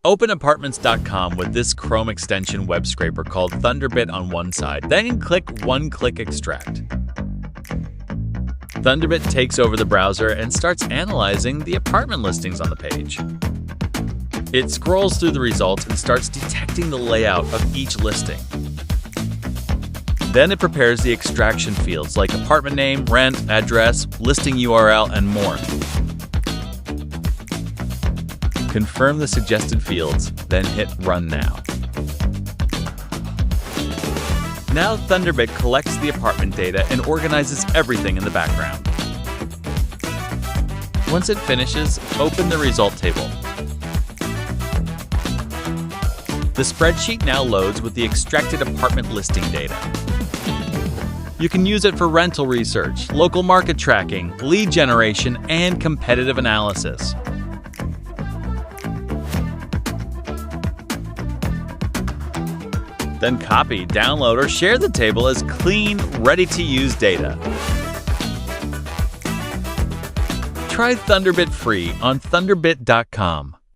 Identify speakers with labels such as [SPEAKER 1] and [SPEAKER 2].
[SPEAKER 1] Open apartments.com with this Chrome extension web scraper called Thunderbit on one side, then click One-Click Extract. Thunderbit takes over the browser and starts analyzing the apartment listings on the page. It scrolls through the results and starts detecting the layout of each listing. Then it prepares the extraction fields like apartment name, rent, address, listing URL, and more. Confirm the suggested fields, then hit Run Now. Now Thunderbit collects the apartment data and organizes everything in the background. Once it finishes, open the result table. The spreadsheet now loads with the extracted apartment listing data. You can use it for rental research, local market tracking, lead generation, and competitive analysis. Then copy, download, or share the table as clean, ready-to-use data. Try Thunderbit free on Thunderbit.com.